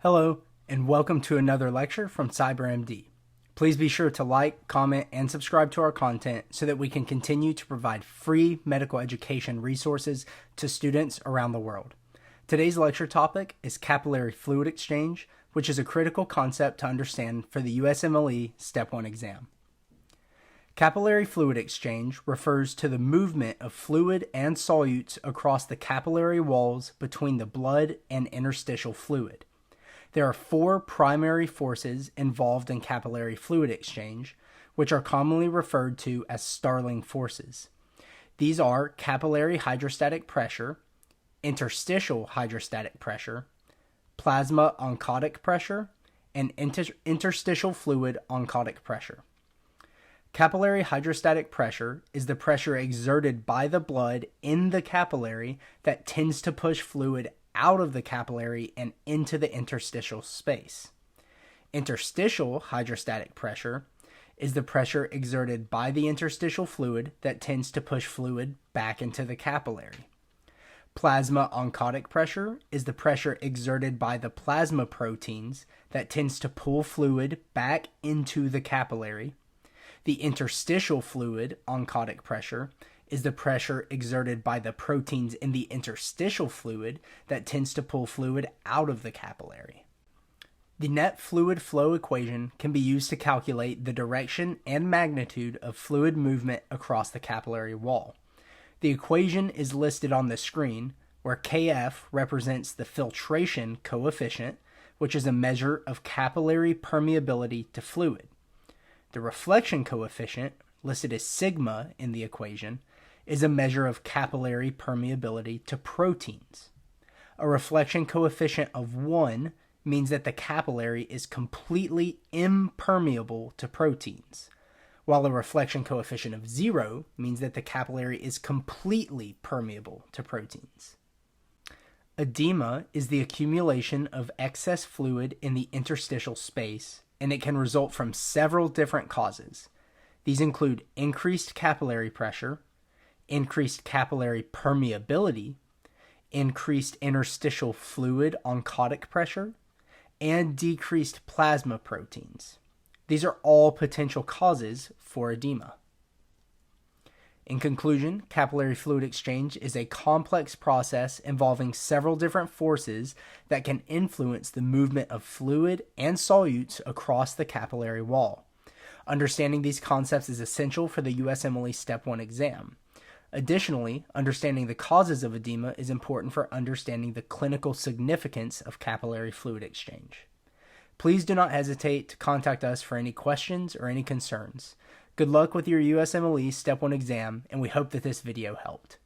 Hello, and welcome to another lecture from CyberMD. Please be sure to like, comment, and subscribe to our content so that we can continue to provide free medical education resources to students around the world. Today's lecture topic is capillary fluid exchange, which is a critical concept to understand for the USMLE Step 1 exam. Capillary fluid exchange refers to the movement of fluid and solutes across the capillary walls between the blood and interstitial fluid. There are four primary forces involved in capillary fluid exchange, which are commonly referred to as Starling forces. These are capillary hydrostatic pressure, interstitial hydrostatic pressure, plasma oncotic pressure, and interstitial fluid oncotic pressure. Capillary hydrostatic pressure is the pressure exerted by the blood in the capillary that tends to push fluid out of the capillary and into the interstitial space. Interstitial hydrostatic pressure is the pressure exerted by the interstitial fluid that tends to push fluid back into the capillary. Plasma oncotic pressure is the pressure exerted by the plasma proteins that tends to pull fluid back into the capillary. The interstitial fluid oncotic pressure is the pressure exerted by the proteins in the interstitial fluid that tends to pull fluid out of the capillary. The net fluid flow equation can be used to calculate the direction and magnitude of fluid movement across the capillary wall. The equation is listed on the screen, where Kf represents the filtration coefficient, which is a measure of capillary permeability to fluid. The reflection coefficient, listed as sigma in the equation, is a measure of capillary permeability to proteins. A reflection coefficient of 1 means that the capillary is completely impermeable to proteins, while a reflection coefficient of 0 means that the capillary is completely permeable to proteins. Edema is the accumulation of excess fluid in the interstitial space, and it can result from several different causes. These include increased capillary pressure, increased capillary permeability, increased interstitial fluid oncotic pressure, and decreased plasma proteins. These are all potential causes for edema. In conclusion, capillary fluid exchange is a complex process involving several different forces that can influence the movement of fluid and solutes across the capillary wall. Understanding these concepts is essential for the USMLE Step 1 exam. Additionally, understanding the causes of edema is important for understanding the clinical significance of capillary fluid exchange. Please do not hesitate to contact us for any questions or any concerns. Good luck with your USMLE Step 1 exam, and we hope that this video helped.